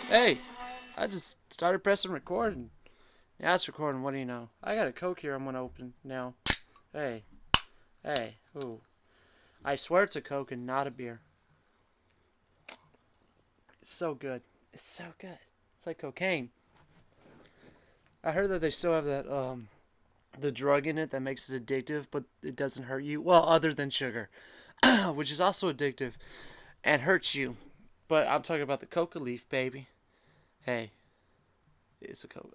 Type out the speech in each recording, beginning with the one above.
Hey, I just started pressing record. And yeah, it's recording. What do you know? I got a Coke here I'm going to open now. Hey, hey, ooh. I swear it's a Coke and not a beer. It's so good. It's so good. It's like cocaine. I heard that they still have that, the drug in it that makes it addictive, but it doesn't hurt you. Well, other than sugar, which is also addictive and hurts you. But I'm talking about the coca leaf, baby. Hey, it's a Coke.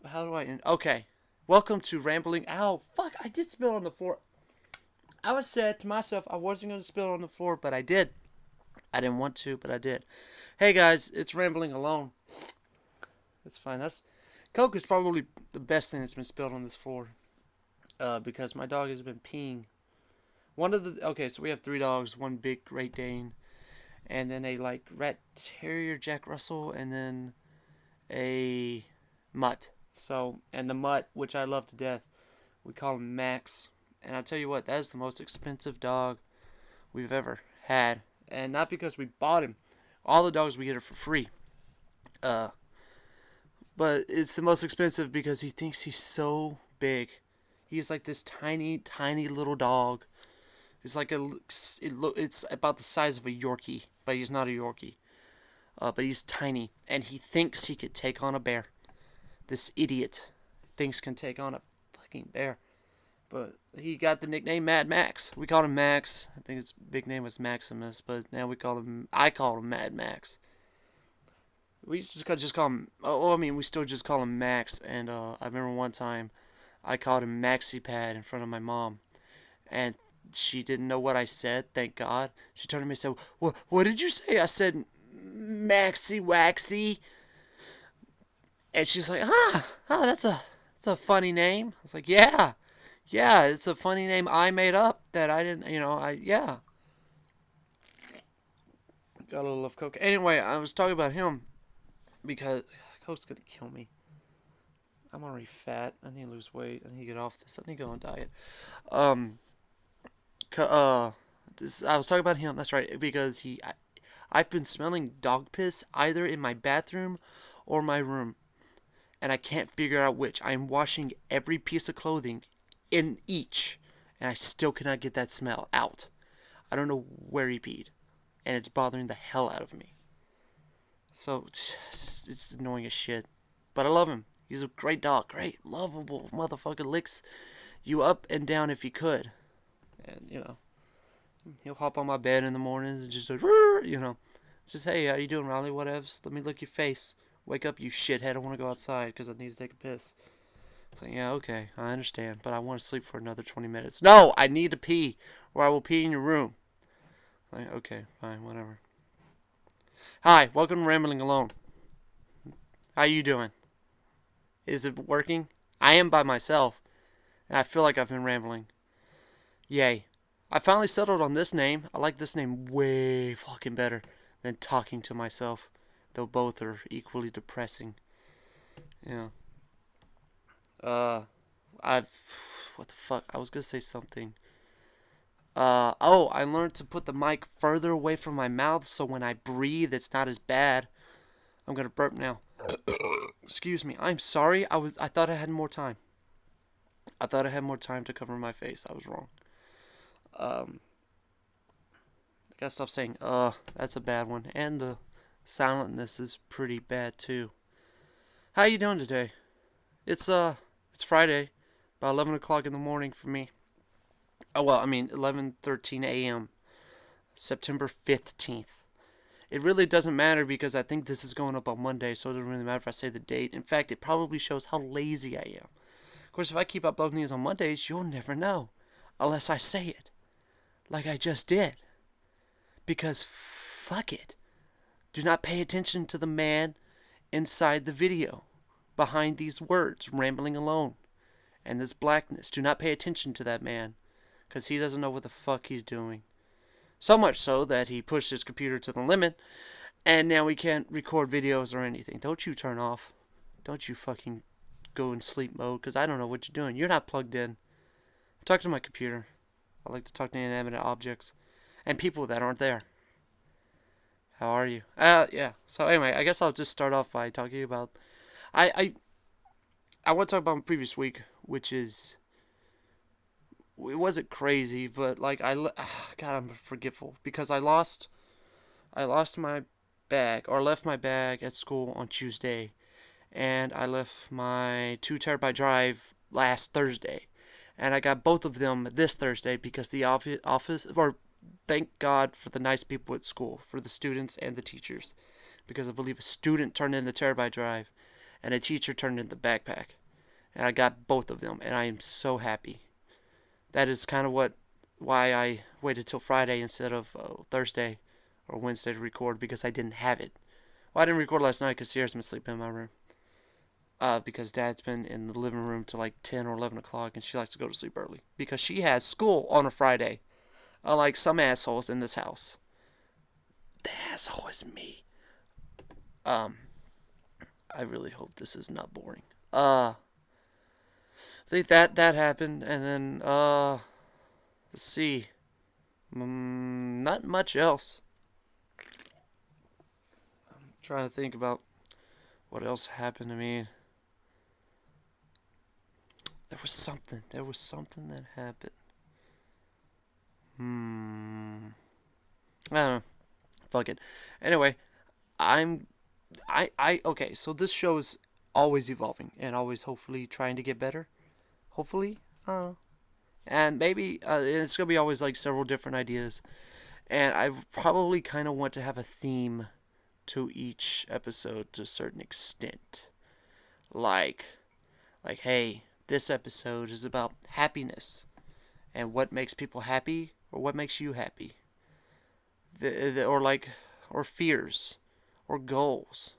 How do I end? Okay. Welcome to Rambling. Ow, fuck, I did spill on the floor. I was said to myself I wasn't going to spill on the floor, but I did. I didn't want to, but I did. Hey guys, it's Rambling Alone. That's fine. That's Coke is probably the best thing that's been spilled on this floor. Because my dog has been peeing. Okay, so we have three dogs, one big Great Dane, and then a like rat terrier Jack Russell, and then a mutt. So, and the mutt, which I love to death, we call him Max. And I'll tell you what, that is the most expensive dog we've ever had. And not because we bought him. All the dogs we get are for free. Uh, but it's the most expensive because he thinks he's so big. He's like this tiny, tiny little dog. It's about the size of a Yorkie, but he's not a Yorkie. But he's tiny, and he thinks he could take on a bear. This idiot thinks can take on a fucking bear. But he got the nickname Mad Max. We called him Max. I think his big name was Maximus, but now I call him Mad Max. We used to just call him, oh, I mean, we still just call him Max. And I remember one time I called him Maxi Pad in front of my mom. And she didn't know what I said, thank God. She turned to me and said, what did you say? I said, Maxi Waxy. And she's like, that's a funny name. I was like, yeah. Yeah, it's a funny name I made up that I didn't, yeah. Got a little of Coke. Anyway, I was talking about him because Coke's gonna kill me. I'm already fat. I need to lose weight. I need to get off this. I need to go on diet. Um, I was talking about him. That's right, because I've been smelling dog piss either in my bathroom or my room, and I can't figure out which. I am washing every piece of clothing in each, and I still cannot get that smell out. I don't know where he peed, and it's bothering the hell out of me. So it's annoying as shit. But I love him. He's a great dog. Great, lovable motherfucker. Licks you up and down if he could. And, he'll hop on my bed in the mornings and just, just, hey, how you doing, Riley? Whatevs. Let me lick your face. Wake up, you shithead. I want to go outside because I need to take a piss. It's like, yeah, okay, I understand. But I want to sleep for another 20 minutes. No, I need to pee, or I will pee in your room. Like, okay, fine, whatever. Hi, welcome to Rambling Alone. How you doing? Is it working? I am by myself, and I feel like I've been rambling. Yay. I finally settled on this name. I like this name way fucking better than talking to myself, though both are equally depressing. Yeah. Uh, I've. What the fuck? I was gonna say something. I learned to put the mic further away from my mouth so when I breathe, it's not as bad. I'm gonna burp now. Excuse me. I'm sorry. I thought I had more time. I thought I had more time to cover my face. I was wrong. Um, I gotta stop saying, that's a bad one. And the silentness is pretty bad too. How you doing today? It's Friday, about 11 o'clock in the morning for me. Oh, well, I mean, 11:13 a.m., September 15th. It really doesn't matter because I think this is going up on Monday, so it doesn't really matter if I say the date. In fact, it probably shows how lazy I am. Of course, if I keep uploading these on Mondays, you'll never know. Unless I say it. Like I just did. Because fuck it. Do not pay attention to the man inside the video. Behind these words, rambling alone. And this blackness. Do not pay attention to that man. Because he doesn't know what the fuck he's doing. So much so that he pushed his computer to the limit. And now he can't record videos or anything. Don't you turn off. Don't you fucking go in sleep mode. Because I don't know what you're doing. You're not plugged in. I'm talking to my computer. I like to talk to inanimate objects. And people that aren't there. How are you? Yeah. So anyway, I guess I'll just start off by talking about I I, I want to talk about my previous week, which is it wasn't crazy, but like God, I'm forgetful because I lost my bag or left my bag at school on Tuesday, and I left my 2 terabyte drive last Thursday, and I got both of them this Thursday because the office or thank God for the nice people at school, for the students and the teachers, because I believe a student turned in the terabyte drive, and a teacher turned in the backpack, and I got both of them, and I am so happy. That is kind of why I waited till Friday instead of Thursday or Wednesday to record because I didn't have it. Well, I didn't record last night because Sierra's been sleeping in my room. Because Dad's been in the living room till like 10 or 11 o'clock, and she likes to go to sleep early because she has school on a Friday, unlike some assholes in this house. The asshole is me. Um, I really hope this is not boring. I think that happened, and then let's see, not much else. I'm trying to think about what else happened to me. There was something. There was something that happened. I don't know. Fuck it. Anyway, I'm okay. So this show is always evolving and always hopefully trying to get better. Hopefully, and maybe it's gonna be always like several different ideas. And I probably kind of want to have a theme to each episode to a certain extent. Like, hey, this episode is about happiness and what makes people happy or what makes you happy. Or fears or goals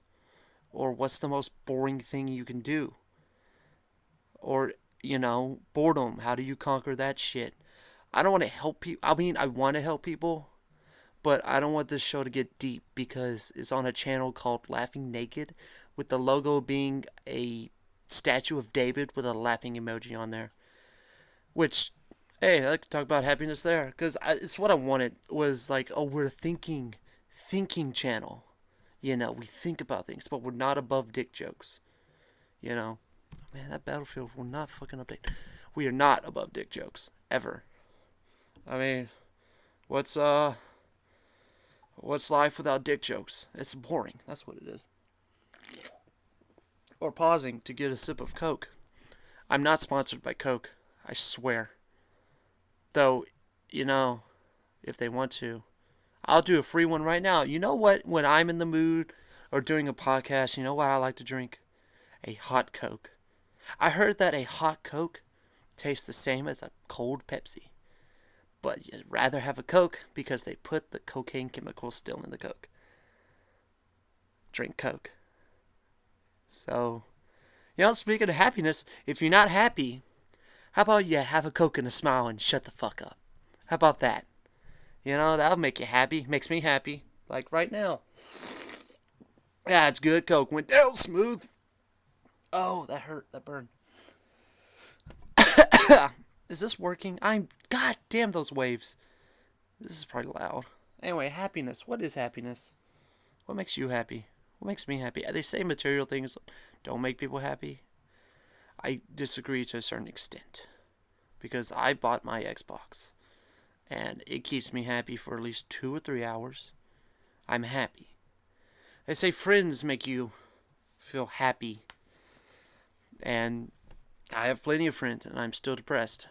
or what's the most boring thing you can do or boredom. How do you conquer that shit? I don't want to help people. I mean, I want to help people, but I don't want this show to get deep because it's on a channel called Laughing Naked, with the logo being a statue of David with a laughing emoji on there. Which, hey, I like to talk about happiness there because it's what I wanted. Was like, oh, we're a thinking channel. We think about things, but we're not above dick jokes. You know, man, that Battlefield will not fucking update. We are not above dick jokes ever. I mean, what's what's life without dick jokes? It's boring. That's what it is. Or pausing to get a sip of Coke. I'm not sponsored by Coke. I swear. Though, you know, if they want to, I'll do a free one right now. You know what? When I'm in the mood or doing a podcast, you know what I like to drink? A hot Coke. I heard that a hot Coke tastes the same as a cold Pepsi. But you'd rather have a Coke because they put the cocaine chemicals still in the Coke. Drink Coke. So, speaking of happiness, if you're not happy, how about you have a Coke and a smile and shut the fuck up? How about that? That'll make you happy. Makes me happy. Like right now. Yeah, it's good. Coke went down smooth. Oh, that hurt. That burned. Is this working? God damn those waves. This is probably loud. Anyway, happiness. What is happiness? What makes you happy? What makes me happy? They say material things don't make people happy. I disagree to a certain extent. Because I bought my Xbox. And it keeps me happy for at least 2 or 3 hours. I'm happy. They say friends make you feel happy. And I have plenty of friends, and I'm still depressed.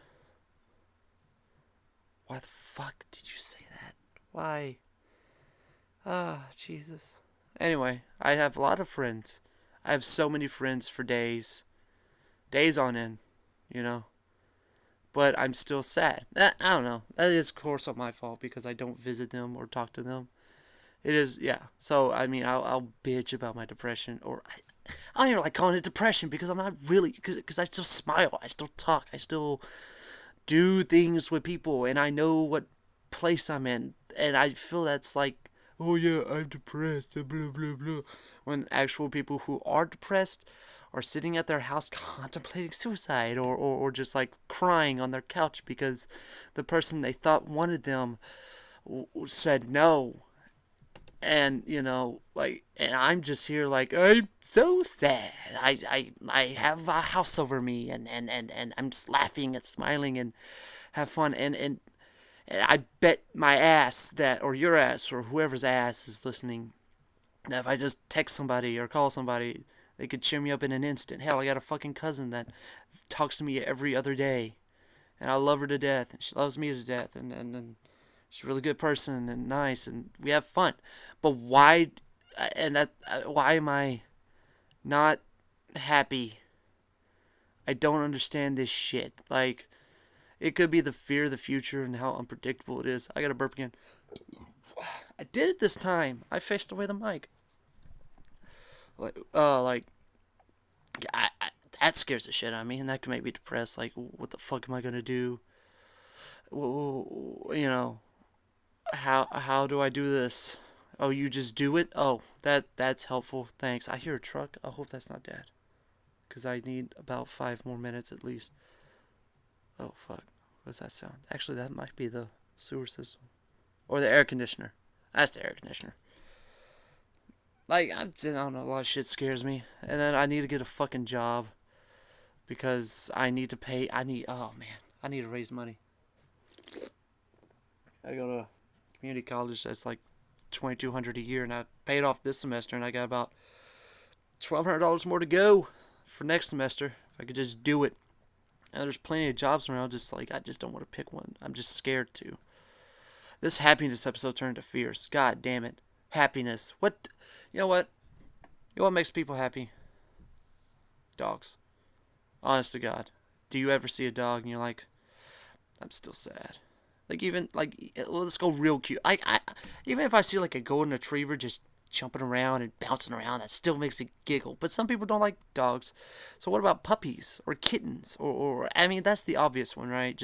Why the fuck did you say that? Why? Jesus. Anyway, I have a lot of friends. I have so many friends for days. Days on end, But I'm still sad. I don't know. That is, of course, not my fault because I don't visit them or talk to them. It is, yeah. So, I mean, I'll bitch about my depression. Or I don't even like calling it depression because I'm not really... Because I still smile. I still talk. I still do things with people. And I know what place I'm in. And I feel that's like, oh yeah, I'm depressed. Blah, blah, blah. When actual people who are depressed are sitting at their house contemplating suicide or just like crying on their couch because the person they thought wanted them said no. and like, and I'm just here like, I'm so sad. I have a house over me, and I'm just laughing and smiling and have fun, and I bet my ass that, or your ass, or whoever's ass is listening, that if I just text somebody or call somebody, they could cheer me up in an instant. Hell, I got a fucking cousin that talks to me every other day, and I love her to death, and she loves me to death, and she's a really good person and nice, and we have fun. But why, why am I not happy? I don't understand this shit. Like, it could be the fear of the future and how unpredictable it is. I got to burp again. I did it this time. I faced away the mic. Like, that scares the shit out of me, and that can make me depressed. Like, what the fuck am I gonna do? You know, how do I do this? Oh, you just do it? Oh, that's helpful. Thanks. I hear a truck. I hope that's not Dad, because I need about 5 more minutes at least. Oh, fuck. What's that sound? Actually, that might be the sewer system. Or the air conditioner. That's the air conditioner. Like, I don't know, a lot of shit scares me. And then I need to get a fucking job, because I need to pay, oh man, I need to raise money. I go to community college that's like $2,200 a year, and I paid off this semester, and I got about $1,200 more to go for next semester if I could just do it. And there's plenty of jobs around, just like, I just don't want to pick one. I'm just scared to. This happiness episode turned to fears. God damn it. Happiness. What? You know what? You know what makes people happy? Dogs. Honest to God. Do you ever see a dog and you're like, I'm still sad? Like, even, like, let's go real cute. Even if I see, like, a golden retriever just jumping around and bouncing around, that still makes me giggle. But some people don't like dogs. So what about puppies or kittens? Or I mean, that's the obvious one, right?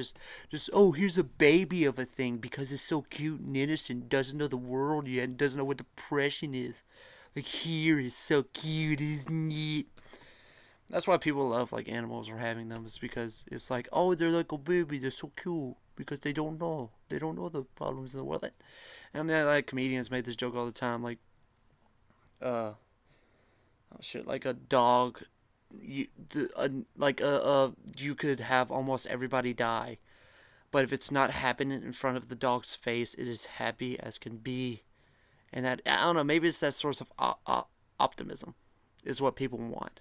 Oh, here's a baby of a thing because it's so cute and innocent, doesn't know the world yet, and doesn't know what depression is. Like, here is so cute, isn't it? That's why people love, like, animals or having them. It's because it's like, oh, they're like a baby, they're so cute. Because they don't know. They don't know the problems in the world. And then, like, comedians made this joke all the time. Like, oh shit, like a dog, you could have almost everybody die. But if it's not happening in front of the dog's face, it is happy as can be. And that, I don't know, maybe it's that source of optimism is what people want.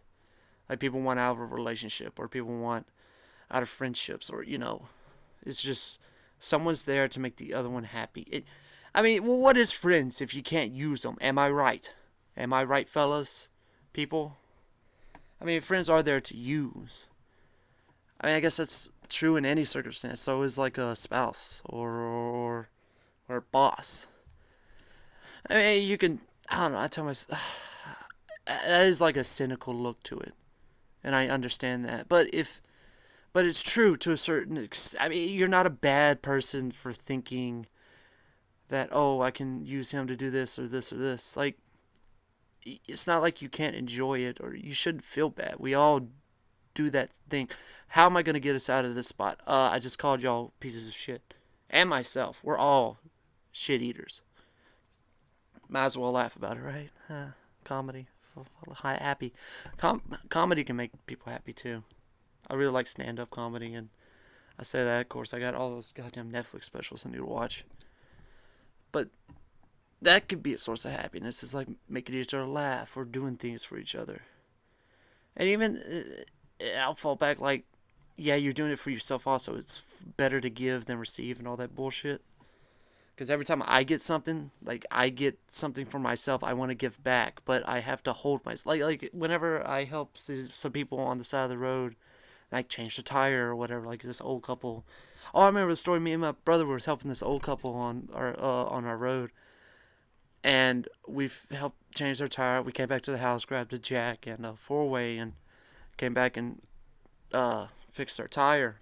Like, people want out of a relationship, or people want out of friendships, or, it's just someone's there to make the other one happy. I mean, well, what is friends if you can't use them? Am I right? Am I right, fellas? People? I mean, friends are there to use. I mean, I guess that's true in any circumstance. So is, like, a spouse or a boss. I mean, you can, I don't know, I tell myself, that is like a cynical look to it. And I understand that. But it's true to a certain extent. I mean, you're not a bad person for thinking that, oh, I can use him to do this or this or this. Like, it's not like you can't enjoy it, or you shouldn't feel bad. We all do that thing. How am I going to get us out of this spot? I just called y'all pieces of shit. And myself. We're all shit eaters. Might as well laugh about it, right? Comedy. Happy. Comedy can make people happy, too. I really like stand-up comedy, and I say that, of course, I got all those goddamn Netflix specials I need to watch. But that could be a source of happiness. It's like making each other laugh or doing things for each other. And even, I'll fall back like, yeah, you're doing it for yourself also. It's better to give than receive and all that bullshit. Because every time I get something, like, I get something for myself, I want to give back. But I have to hold myself. Like whenever I help some people on the side of the road, like, change the tire or whatever, like this old couple. Oh, I remember the story. Me and my brother were helping this old couple on our road, and we've helped change their tire. We came back to the house, grabbed a jack and a 4-way, and came back and fixed their tire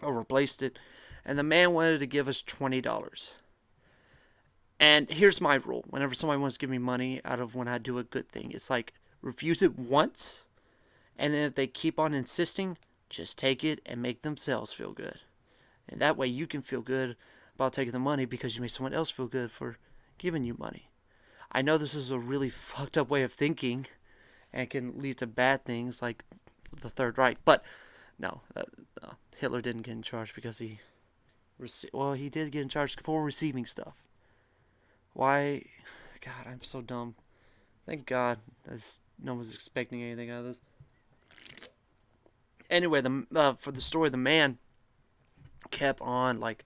or replaced it. And the man wanted to give us $20. And here's my rule: whenever somebody wants to give me money out of when I do a good thing, it's like, refuse it once, and then if they keep on insisting, just take it and make themselves feel good. And that way you can feel good about taking the money because you made someone else feel good for giving you money. I know this is a really fucked up way of thinking and can lead to bad things like the Third Reich, but no, Hitler didn't get in charge because he did get in charge for receiving stuff. Why? God, I'm so dumb. Thank God, as no one's expecting anything out of this. Anyway, for the story, the man kept on like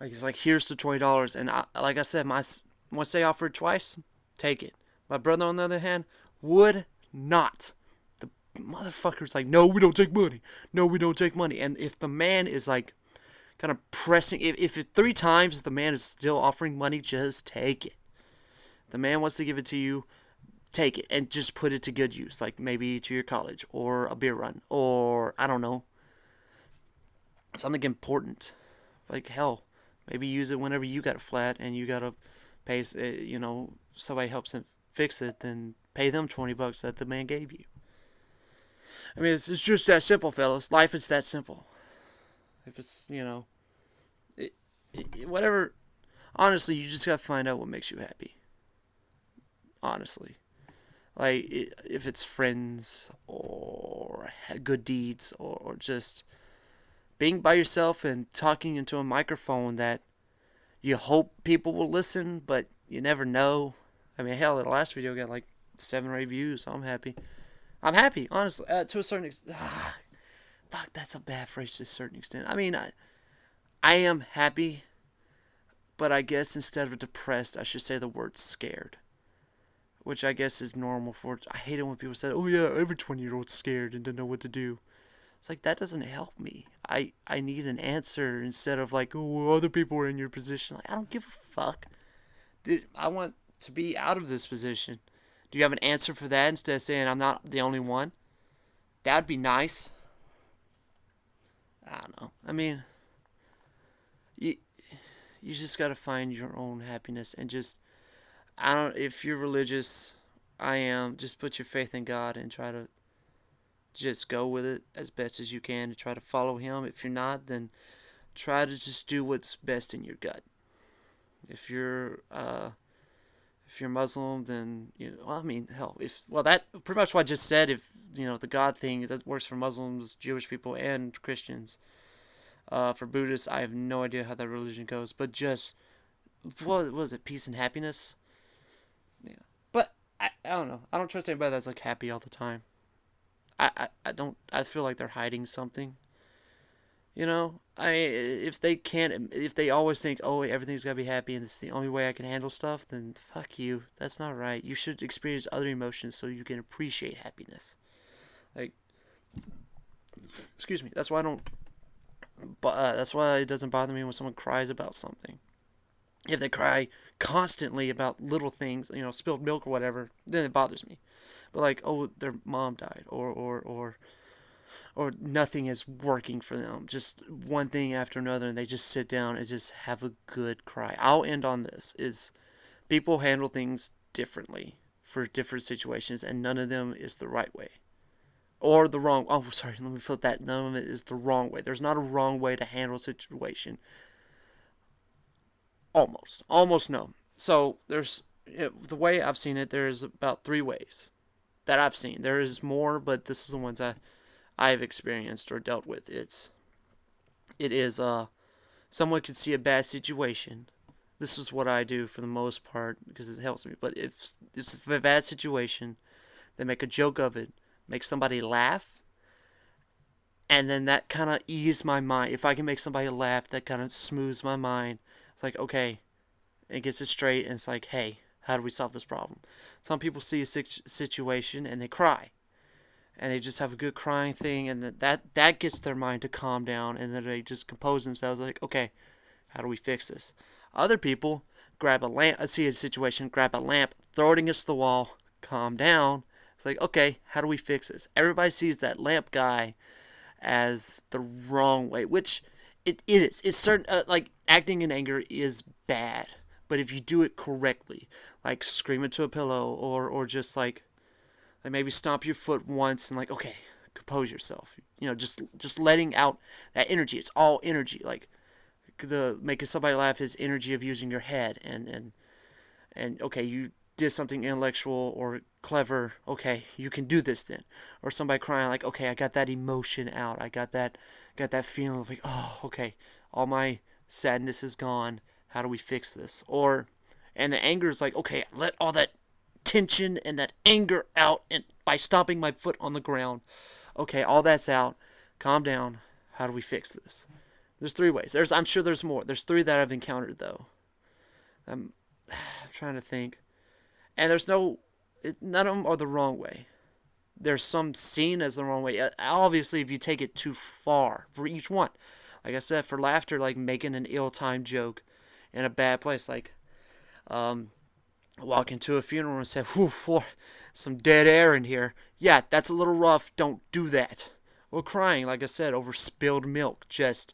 he's like, here's the $20, and like I said, once they offered twice, take it. My brother, on the other hand, would not. The motherfucker's like, no, we don't take money. No, we don't take money. And if the man is like kind of pressing, if it 3 times the man is still offering money, just take it. The man wants to give it to you, take it and just put it to good use, like maybe to your college or a beer run or I don't know, something important. Like hell, maybe use it whenever you got a flat and you gotta pay. Somebody helps him fix it, then pay them $20 that the man gave you. I mean, it's just that simple, fellas. Life is that simple. If it's whatever. Honestly, you just gotta find out what makes you happy. Honestly, like if it's friends or good deeds or just being by yourself and talking into a microphone that you hope people will listen, but you never know. I mean, hell, the last video got like 7 or 8 views, so I'm happy. I'm happy, honestly, to a certain extent. Fuck, that's a bad phrase to a certain extent. I mean, I am happy, but I guess instead of depressed, I should say the word scared. Which I guess is normal for... I hate it when people say, oh yeah, every 20-year-old's scared and don't know what to do. It's like, that doesn't help me. I need an answer instead of like, oh, well, other people are in your position. Like, I don't give a fuck. Dude, I want to be out of this position. Do you have an answer for that instead of saying I'm not the only one? That would be nice. I don't know. I mean, you just got to find your own happiness and just... if you're religious, I am, just put your faith in God and try to just go with it as best as you can and try to follow Him. If you're not, then try to just do what's best in your gut. If you're Muslim, then well, I mean, hell, that pretty much what I just said. If the God thing that works for Muslims, Jewish people, and Christians. For Buddhists, I have no idea how that religion goes, but just what was it? Peace and happiness. Yeah, but I don't know. I don't trust anybody that's like happy all the time. I don't. I feel like they're hiding something. If they always think, oh, everything's gotta be happy and it's the only way I can handle stuff, then fuck you. That's not right. You should experience other emotions so you can appreciate happiness. Like, excuse me. That's why I don't. That's why it doesn't bother me when someone cries about something. If they cry constantly about little things, spilled milk or whatever, then it bothers me. But like, oh, their mom died, or nothing is working for them, just one thing after another, and they just sit down and just have a good cry. I'll end on this: is people handle things differently for different situations, and none of them is the right way. Or the wrong. Oh, sorry. Let me flip that. None of it is the wrong way. There's not a wrong way to handle a situation. Almost no. So there's the way I've seen it. There's about 3 ways that I've seen. There is more, but this is the ones I've experienced or dealt with. It is someone could see a bad situation. This is what I do for the most part because it helps me. But if it's a bad situation, they make a joke of it, make somebody laugh, and then that kind of eases my mind. If I can make somebody laugh, that kind of smooths my mind. It's like, okay, it gets it straight, and it's like, hey, how do we solve this problem? Some people see a situation and they cry, and they just have a good crying thing, and that gets their mind to calm down, and then they just compose themselves like, okay, how do we fix this? Other people grab a lamp, see a situation, grab a lamp, throw it against the wall, calm down. It's like, okay, how do we fix this? Everybody sees that lamp guy as the wrong way, which it is. It's certain, like, acting in anger is bad, but if you do it correctly, like scream into a pillow, or just like maybe stomp your foot once and like, okay, compose yourself. Just letting out that energy. It's all energy. Like making somebody laugh is energy of using your head, and okay, you did something intellectual or clever, okay, you can do this then. Or somebody crying like, okay, I got that emotion out. I got that feeling of like, oh, okay, all my sadness is gone. How do we fix this? Or and the anger is like, okay, let all that tension and that anger out and by stomping my foot on the ground. Okay, all that's out. Calm down. How do we fix this? There's 3 ways. I'm sure there's more. There's 3 that I've encountered though. I'm trying to think. And there's none of them are the wrong way. There's some seen as the wrong way. Obviously, if you take it too far for each one. Like I said, for laughter, like making an ill-timed joke in a bad place. Like, walk into a funeral and say, whew, some dead air in here. Yeah, that's a little rough. Don't do that. Or crying, like I said, over spilled milk. Just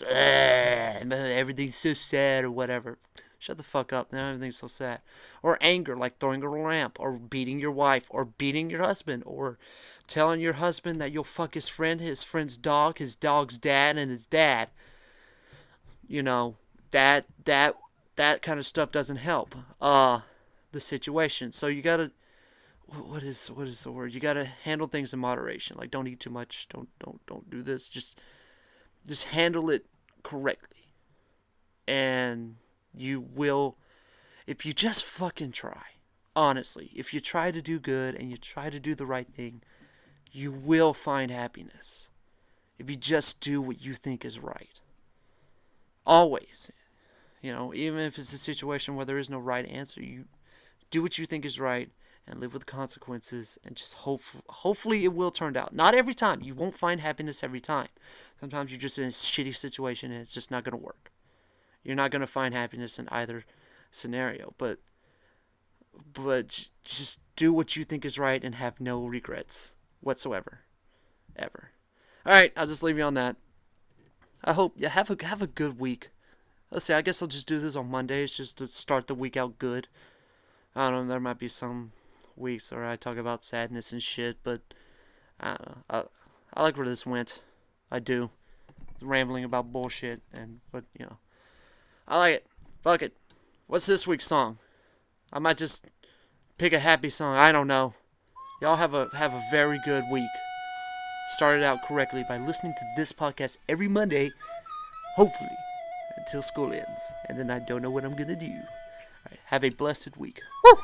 everything's so sad or whatever. Shut the fuck up. Now everything's so sad. Or anger, like throwing a lamp, or beating your wife, or beating your husband, or telling your husband that you'll fuck his friend's dog, his dog's dad, and his dad. You know, that kind of stuff doesn't help the situation. So you gotta, what is the word? You gotta handle things in moderation. Like, don't eat too much. Don't do this. Just handle it correctly, and you will, if you just fucking try, honestly, if you try to do good and you try to do the right thing, you will find happiness. If you just do what you think is right. Always. You know, even if it's a situation where there is no right answer, you do what you think is right and live with the consequences, and just hopefully it will turn out. Not every time. You won't find happiness every time. Sometimes you're just in a shitty situation and it's just not going to work. You're not going to find happiness in either scenario, but just do what you think is right and have no regrets whatsoever, ever. All right, I'll just leave you on that. I hope you have a good week. Let's see. I guess I'll just do this on Mondays just to start the week out good. I don't know. There might be some weeks where I talk about sadness and shit, but I don't know. I like where this went. I do. Rambling about bullshit, but you know. I like it. Fuck it. What's this week's song? I might just pick a happy song. I don't know. Y'all have a very good week. Start it out correctly by listening to this podcast every Monday, hopefully, until school ends. And then I don't know what I'm gonna do. All right, have a blessed week. Woo!